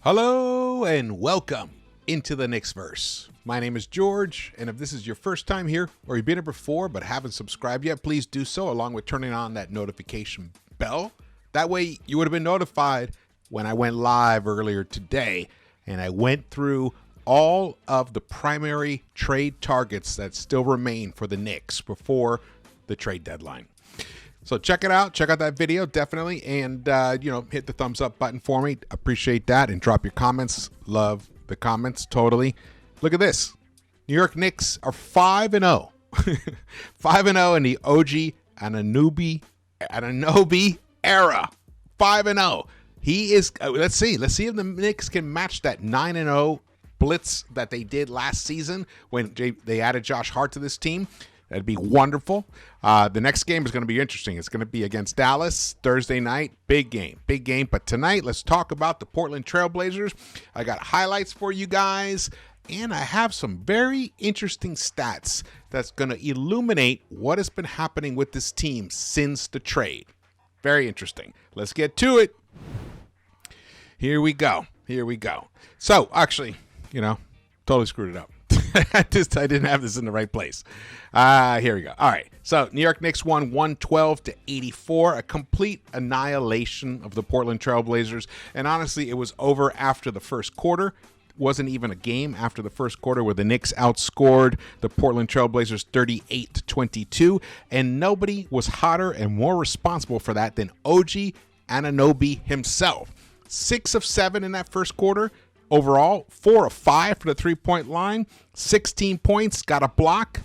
Hello and welcome into the Knicks-Verse. My name is George, and if this is your first time here or you've been here before but haven't subscribed yet, please do so along with turning on that notification bell. That way you would have been notified when I went live earlier today and I went through all of the primary trade targets that still remain for the Knicks before the trade deadline. So check it out. Check out that video, definitely. And, hit the thumbs up button for me. Appreciate that. And drop your comments. Love the comments. Totally. Look at this. New York Knicks are 5-0. 5-0 in the OG Anunoby era. 5-0. He is, let's see if the Knicks can match that 9-0 blitz that they did last season when they added Josh Hart to this team. That'd be wonderful. The next game is going to be interesting. It's going to be against Dallas Thursday night. Big game. But tonight, let's talk about the Portland Trail Blazers. I got highlights for you guys, and I have some very interesting stats that's going to illuminate what has been happening with this team since the trade. Very interesting. Let's get to it. Here we go. So, actually, totally screwed it up. I didn't have this in the right place. Here we go. All right. So New York Knicks won 112-84, a complete annihilation of the Portland Trail Blazers. And honestly, it was over after the first quarter. Wasn't even a game after the first quarter where the Knicks outscored the Portland Trail Blazers 38-22. And nobody was hotter and more responsible for that than OG Anunoby himself. 6 of 7 in that first quarter. Overall, 4 of 5 for the three-point line, 16 points, got a block.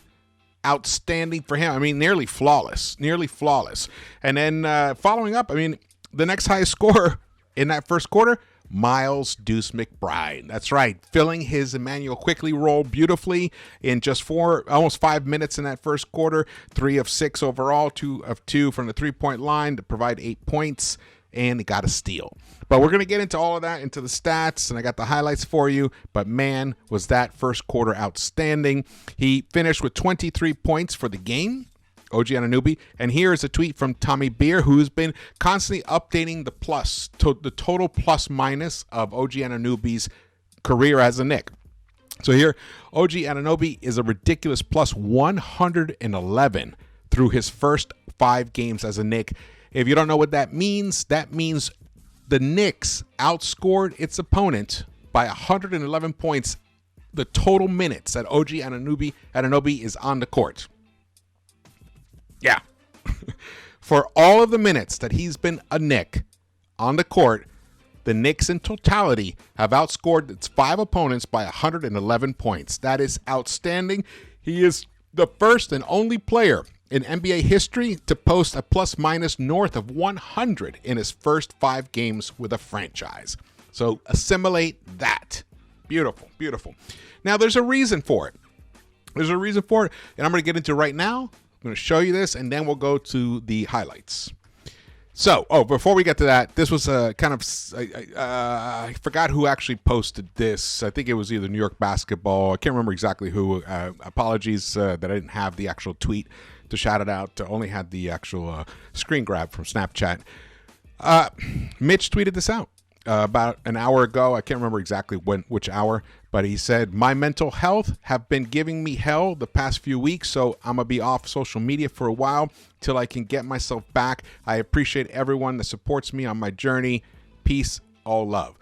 Outstanding for him. I mean, nearly flawless. And then following up, the next highest scorer in that first quarter, Miles Deuce McBride. That's right, filling his Emmanuel Quickley role beautifully in just almost 5 minutes in that first quarter. 3 of 6 overall, 2 of 2 from the three-point line to provide 8 points. And he got a steal. But we're going to get into all of that, into the stats, and I got the highlights for you. But man, was that first quarter outstanding. He finished with 23 points for the game, OG Anunoby. And here is a tweet from Tommy Beer, who's been constantly updating the total plus minus of OG Anunoby's career as a Knick. So here, OG Anunoby is a ridiculous plus 111 through his first 5 games as a Knick. If you don't know what that means the Knicks outscored its opponent by 111 points the total minutes that OG Anunoby is on the court. Yeah. For all of the minutes that he's been a Knick on the court, the Knicks in totality have outscored its 5 opponents by 111 points. That is outstanding. He is the first and only player in NBA history to post a plus-minus north of 100 in his first 5 games with a franchise. So assimilate that. Beautiful. Now, there's a reason for it. And I'm going to get into it right now. I'm going to show you this, and then we'll go to the highlights. So, before we get to that, this was a kind of, I forgot who actually posted this. I think it was either New York Basketball. I can't remember exactly who. Apologies that I didn't have the actual tweet to shout it out. Only had the actual screen grab from Snapchat. Mitch tweeted this out about an hour ago. I can't remember exactly which hour, but he said, "My mental health have been giving me hell the past few weeks, so I'm going to be off social media for a while till I can get myself back. I appreciate everyone that supports me on my journey. Peace, all love."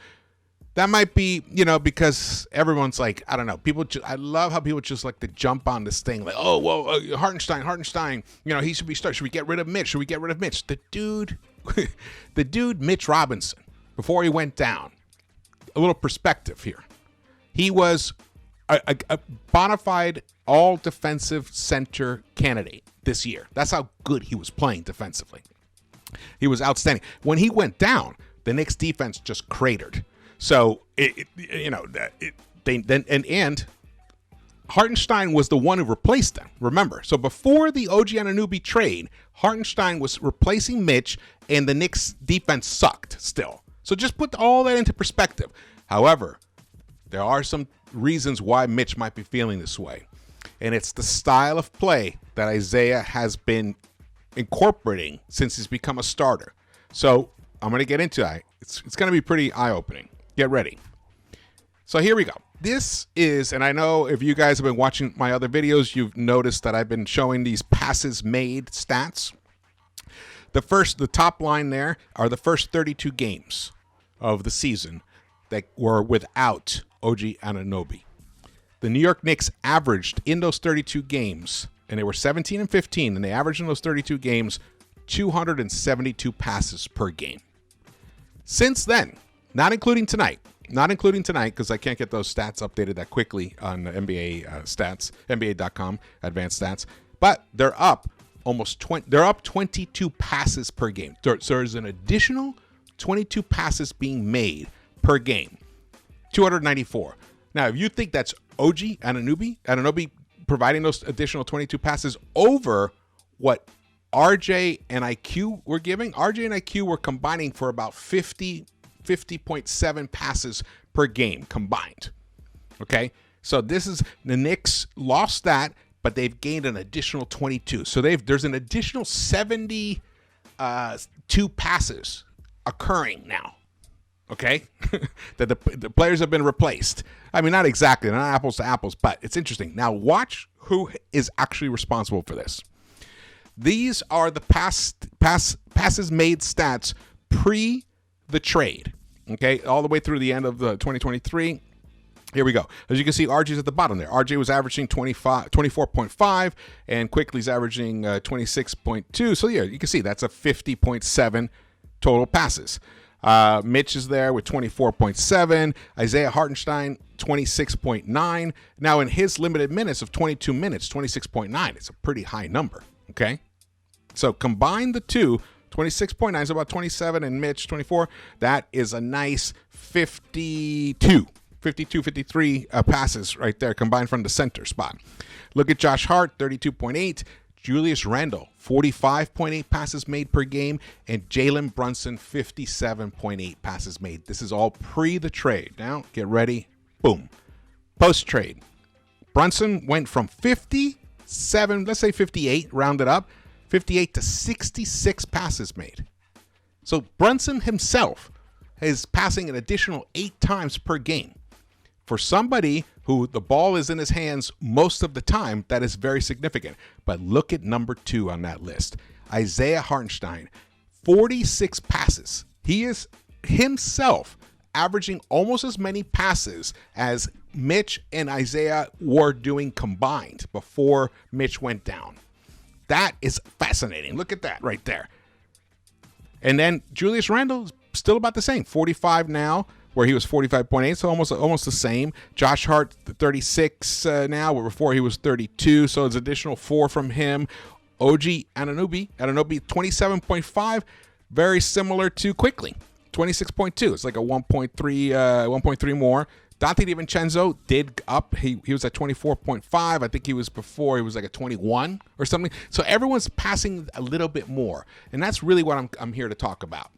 That might be, because everyone's like, I don't know. I love how people just like to jump on this thing. Like, oh, well, Hartenstein, he should be started. Should we get rid of Mitch? The dude, Mitch Robinson, before he went down, a little perspective here. He was a bona fide all-defensive center candidate this year. That's how good he was playing defensively. He was outstanding. When he went down, the Knicks defense just cratered. So Hartenstein was the one who replaced them. Remember, so before the OG Anunoby trade, Hartenstein was replacing Mitch, and the Knicks defense sucked still. So just put all that into perspective. However, there are some reasons why Mitch might be feeling this way, and it's the style of play that Isaiah has been incorporating since he's become a starter. So I'm going to get into that. It's going to be pretty eye-opening. Get ready. So here we go. This is, and I know if you guys have been watching my other videos, you've noticed that I've been showing these passes made stats. The top line there are the first 32 games of the season that were without OG Anunoby. The New York Knicks averaged in those 32 games, and they were 17 and 15, and they averaged in those 32 games 272 passes per game. Since then, not including tonight because I can't get those stats updated that quickly on NBA stats, NBA.com advanced stats, but they're up almost 20. They're up 22 passes per game. So there's an additional 22 passes being made per game, 294. Now, if you think that's OG Anunoby providing those additional 22 passes over what RJ and IQ were giving, RJ and IQ were combining for about 50.7 passes per game combined. Okay, so this is the Knicks lost that, but they've gained an additional 22. So there's an additional 72 passes occurring now. Okay, that the players have been replaced. I mean, not exactly, not apples to apples, but it's interesting. Now watch who is actually responsible for this. These are the passes made stats pre the trade. Okay, all the way through the end of the 2023. Here we go. As you can see, RJ's at the bottom there. RJ was averaging 24.5, and Quickly's averaging 26.2. So yeah, you can see that's a 50.7 total passes. Mitch is there with 24.7. Isaiah Hartenstein, 26.9. Now in his limited minutes of 22 minutes, 26.9. It's a pretty high number. Okay, so combine the two, 26.9 is about 27, and Mitch 24. That is a nice 53 passes right there combined from the center spot. Look at Josh Hart, 32.8. Julius Randle, 45.8 passes made per game, and Jalen Brunson, 57.8 passes made. This is all pre the trade. Now get ready. Boom. Post trade. Brunson went from 57, let's say 58, rounded up, 58 to 66 passes made. So Brunson himself is passing an additional 8 times per game. For somebody who the ball is in his hands most of the time, that is very significant. But look at number 2 on that list. Isaiah Hartenstein, 46 passes. He is himself averaging almost as many passes as Mitch and Isaiah were doing combined before Mitch went down. That is fascinating. Look at that right there. And then Julius Randle is still about the same, 45 now, where he was 45.8, so almost the same. Josh Hart, 36 now, where before he was 32, so it's additional 4 from him. OG Anunoby, 27.5, very similar to Quickly, 26.2. It's like a 1.3 more. Dante DiVincenzo did up. He was at 24.5. I think he was before. He was like a 21 or something. So everyone's passing a little bit more, and that's really what I'm here to talk about.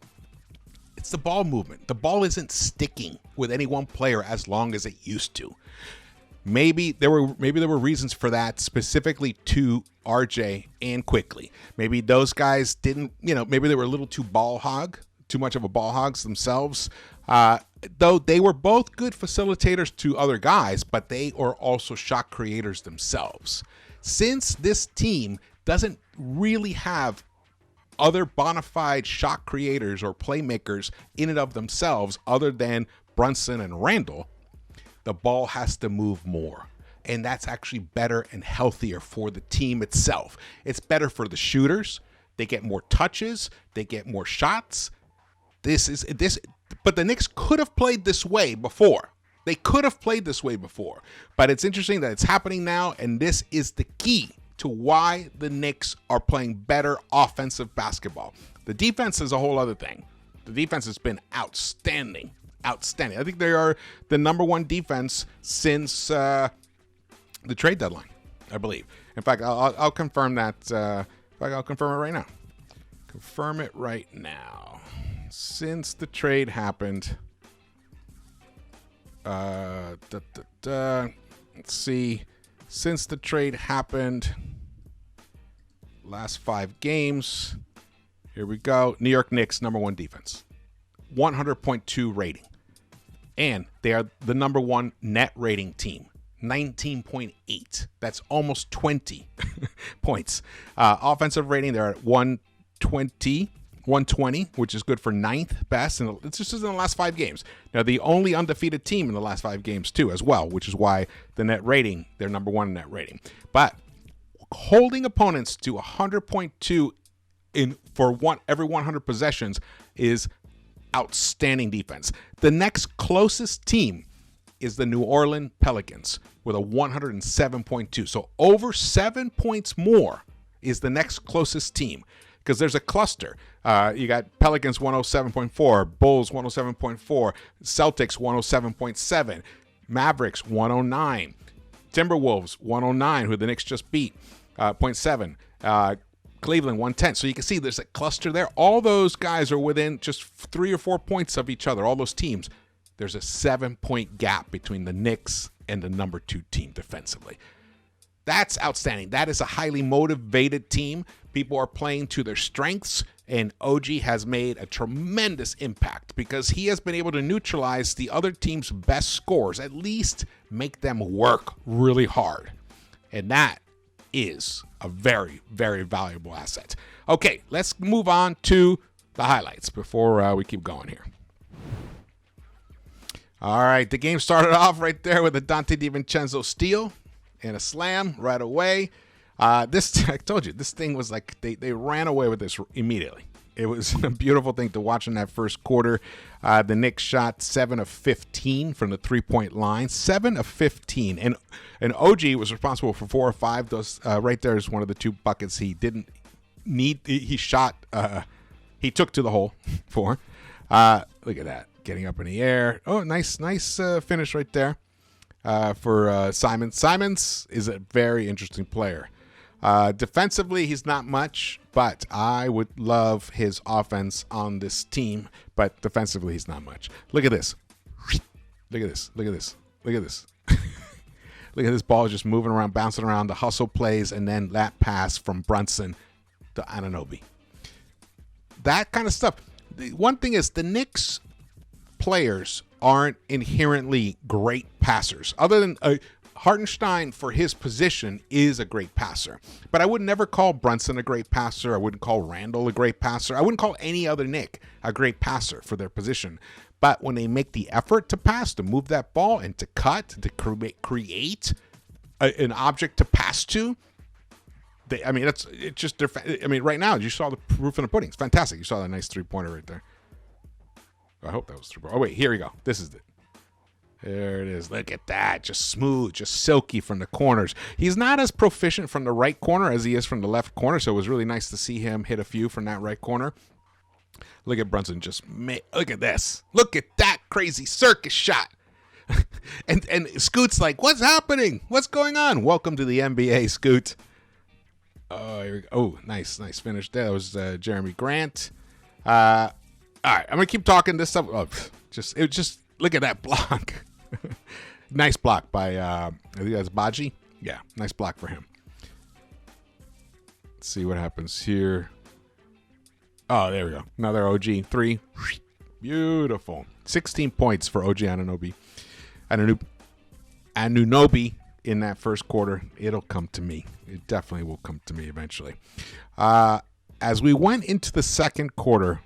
It's the ball movement. The ball isn't sticking with any one player as long as it used to. Maybe there were reasons for that, specifically to RJ and Quickly. Maybe those guys didn't, maybe they were a little too much of a ball hogs themselves. Though they were both good facilitators to other guys, but they are also shot creators themselves. Since this team doesn't really have other bona fide shot creators or playmakers in and of themselves other than Brunson and Randle, the ball has to move more. And that's actually better and healthier for the team itself. It's better for the shooters. They get more touches. They get more shots. But the Knicks could have played this way before. They could have played this way before. But it's interesting that it's happening now, and this is the key to why the Knicks are playing better offensive basketball. The defense is a whole other thing. The defense has been outstanding. I think they are the number 1 defense since the trade deadline, I believe. In fact, I'll confirm that. I'll confirm it right now. Confirm it right now. Since the trade happened, let's see. Since the trade happened, last 5 games. Here we go. New York Knicks, number 1 defense. 100.2 rating. And they are the number one net rating team. 19.8. That's almost 20 points. Offensive rating, they're at 120, which is good for ninth best. And it's just in the last 5 games. Now, the only undefeated team in the last 5 games, too, as well, which is why the net rating, they're number one in net rating. But holding opponents to 100.2 for every 100 possessions is outstanding defense. The next closest team is the New Orleans Pelicans with a 107.2. So over 7 points more is the next closest team, because there's a cluster. You got Pelicans 107.4, Bulls 107.4, Celtics 107.7, Mavericks 109, Timberwolves 109, who the Knicks just beat, 0.7, Cleveland 110. So you can see there's a cluster there. All those guys are within just 3 or 4 points of each other, all those teams. There's a 7-point gap between the Knicks and the number 2 team defensively. That's outstanding. That is a highly motivated team. People are playing to their strengths, and OG has made a tremendous impact because he has been able to neutralize the other team's best scores, at least make them work really hard. And that is a very, very valuable asset. Okay, let's move on to the highlights before we keep going here. All right, the game started off right there with a Dante DiVincenzo steal and a slam right away. I told you, this thing was like they ran away with this immediately. It was a beautiful thing to watch in that first quarter. The Knicks shot 7 of 15 from the three-point line, 7 of 15. And OG was responsible for 4 or 5. Those right there is one of the 2 buckets he didn't need. He shot, he took to the hole for. Look at that, getting up in the air. Oh, nice finish right there for Simons. Simons is a very interesting player. Defensively, he's not much, but I would love his offense on this team. But defensively, he's not much. Look at this. Look at this. Look at this. Look at this. Look at this ball just moving around, bouncing around, the hustle plays, and then that pass from Brunson to Anunoby. That kind of stuff. One thing is the Knicks players aren't inherently great passers. Other than Hartenstein, for his position, is a great passer. But I would never call Brunson a great passer. I wouldn't call Randall a great passer. I wouldn't call any other Knick a great passer for their position. But when they make the effort to pass, to move that ball, and to cut, to create an object to pass to, right now, you saw the proof in the pudding. It's fantastic. You saw that nice 3-pointer right there. I hope that was 3-pointer. Oh, wait, here we go. This is it. There it is. Look at that. Just smooth, just silky from the corners. He's not as proficient from the right corner as he is from the left corner, so it was really nice to see him hit a few from that right corner. Look at Brunson. Look at this. Look at that crazy circus shot. and Scoot's like, what's happening? What's going on? Welcome to the NBA, Scoot. Oh, here we go. Oh, nice finish there. That was Jeremy Grant. All right, I'm gonna keep talking this stuff. Oh, just look at that block. Nice block by I think that's Baji. Yeah, nice block for him. Let's see what happens here. Oh, there we go. Another OG 3. Beautiful. 16 points for OG Anunoby. Anunoby in that first quarter. It'll come to me. It definitely will come to me eventually. As we went into the second quarter,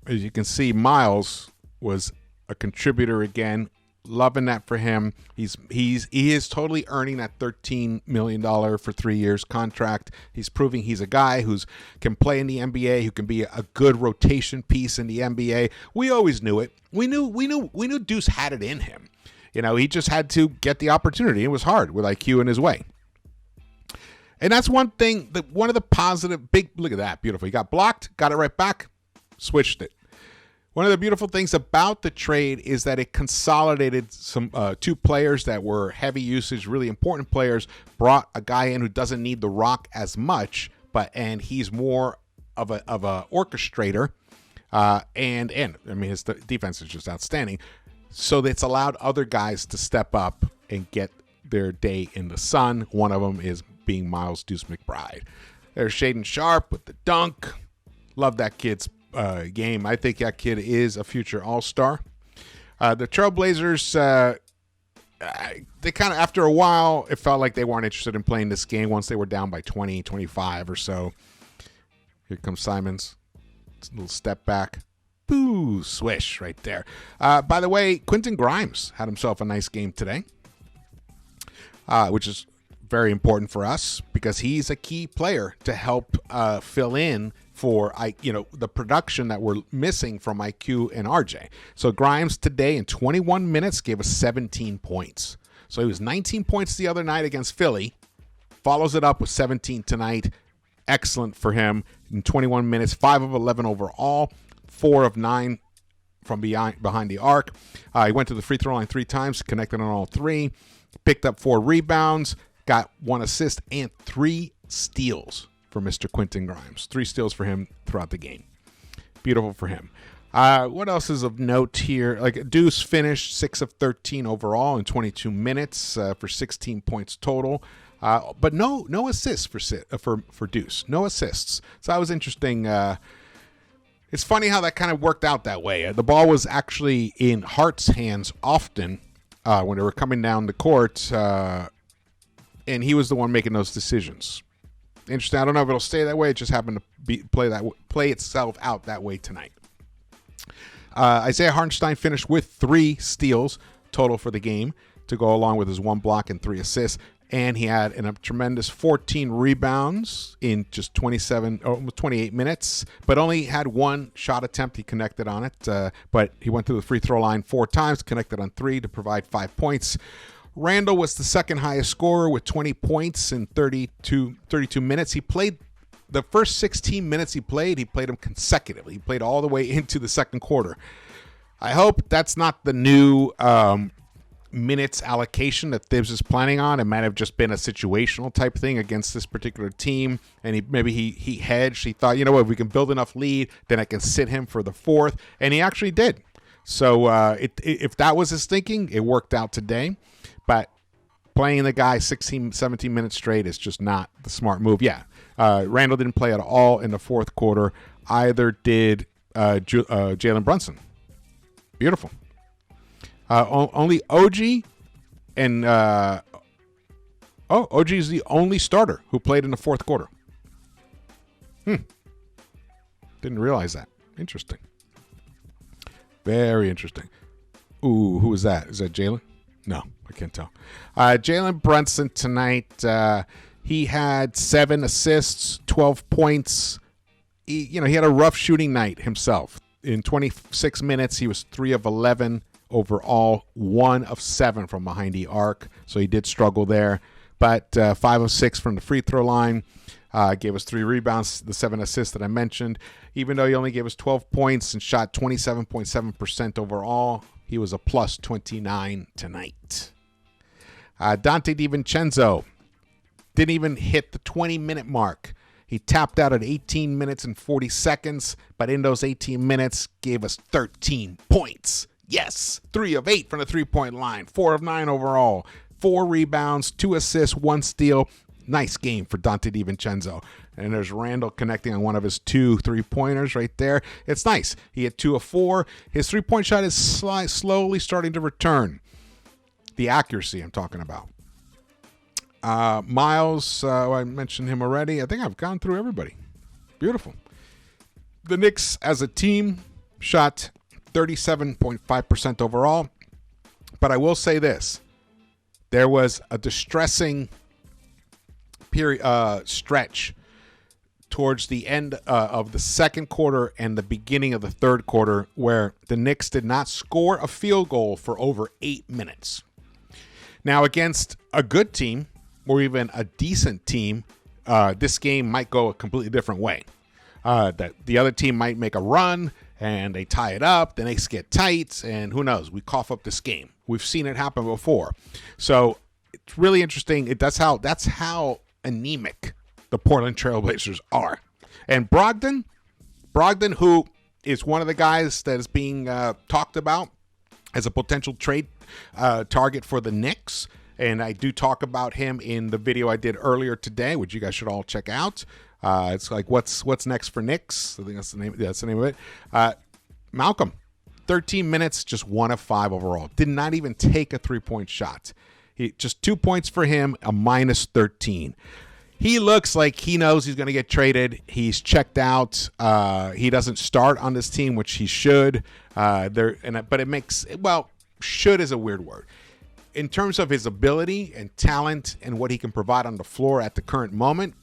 as you can see, Miles was a contributor again. Loving that for him. He is totally earning that $13 million for 3 years contract. He's proving he's a guy who can play in the NBA, who can be a good rotation piece in the NBA. We always knew it. We knew Deuce had it in him. You know, he just had to get the opportunity. It was hard with IQ in his way. And that's one thing, one of the positive, look at that, beautiful. He got blocked, got it right back, switched it. One of the beautiful things about the trade is that it consolidated some 2 players that were heavy usage, really important players, brought a guy in who doesn't need the rock as much, and he's more of a orchestrator, and I mean his defense is just outstanding. So it's allowed other guys to step up and get their day in the sun. One of them is being Miles Deuce McBride. There's Shaden Sharp with the dunk. Love that kid's game. I think that kid is a future all-star. The Trailblazers, they kind of, after a while, it felt like they weren't interested in playing this game once they were down by 20, 25 or so. Here comes Simons. It's a little step back. Boo, swish right there. By the way, Quentin Grimes had himself a nice game today, which is very important for us because he's a key player to help fill in for the production that we're missing from IQ and RJ. So Grimes today in 21 minutes gave us 17 points. So he was 19 points the other night against Philly. Follows it up with 17 tonight. Excellent for him in 21 minutes, 5 of 11 overall, 4 of 9 from behind the arc. He went to the free throw line 3 times, connected on all 3, picked up 4 rebounds, got 1 assist and 3 steals for Mr. Quentin Grimes. 3 steals for him throughout the game. Beautiful for him. What else is of note here? Like Deuce finished 6 of 13 overall in 22 minutes for 16 points total. But no assists for Deuce. No assists. So that was interesting. It's funny how that kind of worked out that way. The ball was actually in Hart's hands often when they were coming down the court, and he was the one making those decisions. Interesting. I don't know if it'll stay that way. It just happened to play itself out that way tonight. Isaiah Hartenstein finished with 3 steals total for the game to go along with his 1 block and 3 assists. And he had a tremendous 14 rebounds in just 28 minutes, but only had 1 shot attempt. He connected on it, but he went to the free throw line 4 times, connected on 3 to provide 5 points. Randall was the second highest scorer with 20 points in 32 minutes. He played the first 16 minutes he played them consecutively. He played all the way into the second quarter. I hope that's not the new minutes allocation that Thibs is planning on. It might have just been a situational type thing against this particular team, and he hedged. He thought, if we can build enough lead, then I can sit him for the 4th, and he actually did. So if that was his thinking, it worked out today. But playing the guy 16, 17 minutes straight is just not the smart move. Yeah, Randall didn't play at all in the 4th quarter. Either did Jalen Brunson. Beautiful. Only OG and OG is the only starter who played in the 4th quarter. Didn't realize that. Interesting. Very interesting. Ooh, who was that? Is that Jalen? No, I can't tell. Jalen Brunson tonight. He had 7 assists, 12 points. He had a rough shooting night himself. In 26 minutes, he was 3 of 11. Overall, 1 of 7 from behind the arc, so he did struggle there. But 5 of 6 from the free throw line, gave us 3 rebounds, the 7 assists that I mentioned. Even though he only gave us 12 points and shot 27.7% overall, he was a plus 29 tonight. Dante DiVincenzo didn't even hit the 20-minute mark. He tapped out at 18 minutes and 40 seconds, but in those 18 minutes, gave us 13 points. Yes, 3 of 8 from the 3-point line, 4 of 9 overall, 4 rebounds, 2 assists, 1 steal. Nice game for Dante DiVincenzo. And there's Randall connecting on one of his 2 3-pointers right there. It's nice. He had 2 of 4. His 3-point shot is slowly starting to return. The accuracy I'm talking about. Miles, I mentioned him already. I think I've gone through everybody. Beautiful. The Knicks as a team shot 37.5% overall. But I will say this. There was a distressing stretch towards the end of the second quarter and the beginning of the third quarter where the Knicks did not score a field goal for over 8 minutes. Now, against a good team or even a decent team, this game might go a completely different way. That the other team might make a run and they tie it up, then they get tight, and who knows? We cough up this game. We've seen it happen before. So it's really interesting. That's how anemic the Portland Trailblazers are. And Brogdon, who is one of the guys that is being talked about as a potential trade target for the Knicks. And I do talk about him in the video I did earlier today, which you guys should all check out. It's like what's next for Knicks? I think that's the name of it. Malcolm 13 minutes, just 1 of 5 overall. Did not even take a 3-point shot. Just 2 points for him, a minus 13. He looks like he knows he's going to get traded. He's checked out. He doesn't start on this team, which he should. But it makes, well, should is a weird word. In terms of his ability and talent and what he can provide on the floor at the current moment,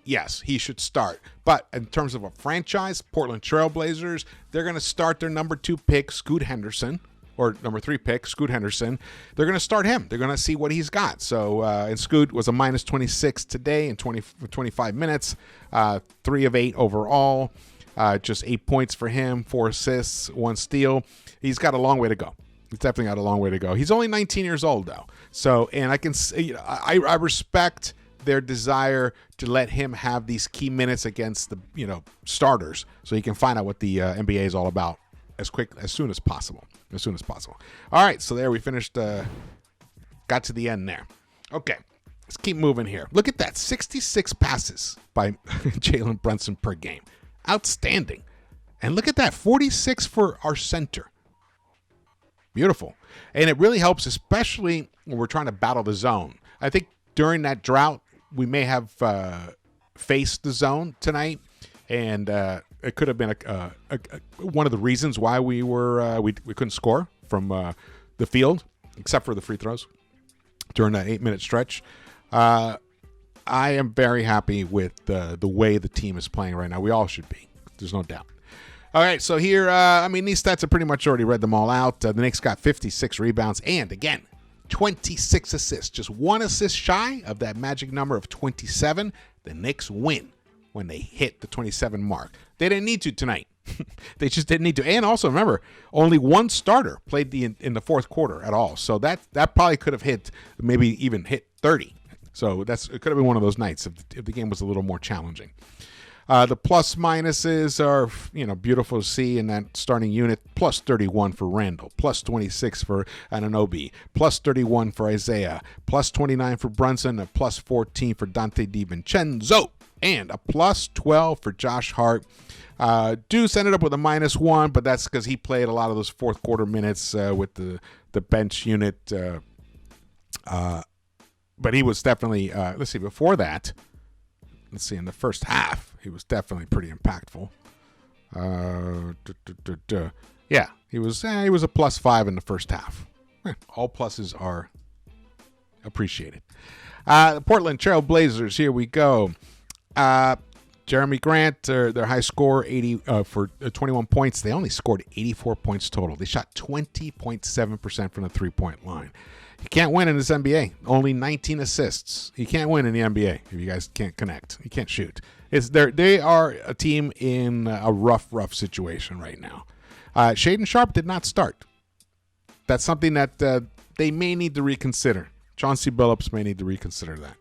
yes, he should start. But in terms of a franchise, Portland Trail Blazers, they're going to start their number 2 pick, Scoot Henderson. Or number 3 pick, Scoot Henderson. They're going to start him. They're going to see what he's got. So, and Scoot was a minus 26 today in 25 minutes, 3 of 8 overall, just 8 points for him, 4 assists, 1 steal. He's got a long way to go. He's definitely got a long way to go. He's only 19 years old, though. So, and I can see, I respect their desire to let him have these key minutes against the, starters, so he can find out what the NBA is all about as soon as possible. All right, so there we finished. Got to the end there. Okay, let's keep moving here. Look at that, 66 passes by Jalen Brunson per game. Outstanding. And look at that, 46 for our center. Beautiful. And it really helps, especially when we're trying to battle the zone. I think during that drought, we may have faced the zone tonight, and it could have been one of the reasons why we couldn't score from the field, except for the free throws during that 8-minute stretch. I am very happy with the way the team is playing right now. We all should be. There's no doubt. All right, so here, these stats I pretty much already read them all out. The Knicks got 56 rebounds and, again, 26 assists. Just 1 assist shy of that magic number of 27. The Knicks win when they hit the 27 mark. They didn't need to tonight. They just didn't need to. And also, remember, only 1 starter played in the fourth quarter at all. So that probably could have maybe even hit 30. So it could have been one of those nights if the game was a little more challenging. The plus minuses are, beautiful to see in that starting unit. Plus 31 for Randall, plus 26 for Anunoby, plus 31 for Isaiah, plus 29 for Brunson, a plus 14 for Dante DiVincenzo, and a plus 12 for Josh Hart. Deuce ended up with a -1, but that's because he played a lot of those fourth quarter minutes with the bench unit. But he was definitely, before that, in the first half, he was definitely pretty impactful. Yeah, he was a +5 in the first half. All pluses are appreciated. The Portland Trail Blazers, here we go. Jeremy Grant, their high score, 80 for 21 points. They only scored 84 points total. They shot 20.7% from the three-point line. You can't win in this NBA. Only 19 assists. You can't win in the NBA if you guys can't connect. You can't shoot. They are a team in a rough situation right now. Shaedon Sharpe did not start. That's something that they may need to reconsider. Chauncey Billups may need to reconsider that.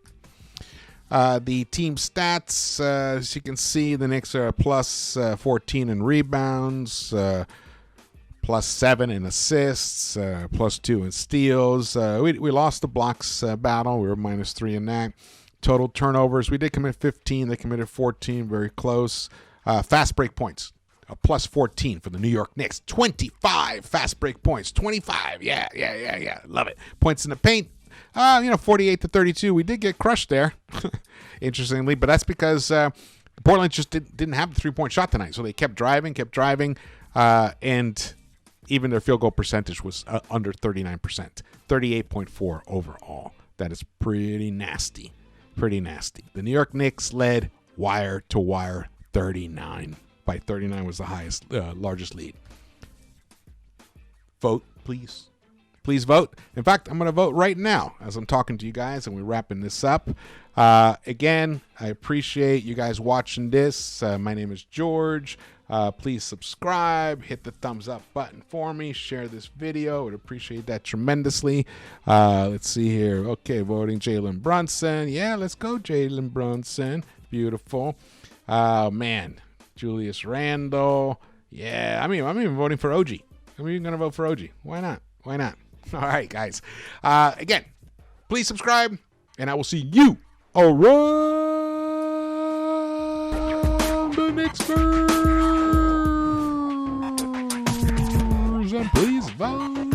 The team stats, as you can see, the Knicks are plus 14 in rebounds, plus 7 in assists, plus 2 in steals. We lost the blocks battle. We were -3 in that. Total turnovers, we did commit 15. They committed 14, very close. Fast break points, plus 14 for the New York Knicks. 25 fast break points. 25, yeah. Love it. Points in the paint, 48-32. We did get crushed there, interestingly, but that's because Portland just didn't have the three-point shot tonight, so they kept driving, and even their field goal percentage was under 39%, 38.4 overall. That is pretty nasty. The New York Knicks led wire to wire 39. By 39 was the largest lead. Vote, please. Please vote. In fact, I'm going to vote right now as I'm talking to you guys and we're wrapping this up. Again, I appreciate you guys watching this. My name is George. Please subscribe, hit the thumbs up button for me, share this video. I would appreciate that tremendously. Let's see here. Okay, voting Jalen Brunson. Yeah, let's go Jalen Brunson. Beautiful. Oh, man. Julius Randle. Yeah, I'm even voting for OG. I'm even going to vote for OG. Why not? All right, guys. Again, please subscribe, and I will see you around the Knicks-Verse. and please vote.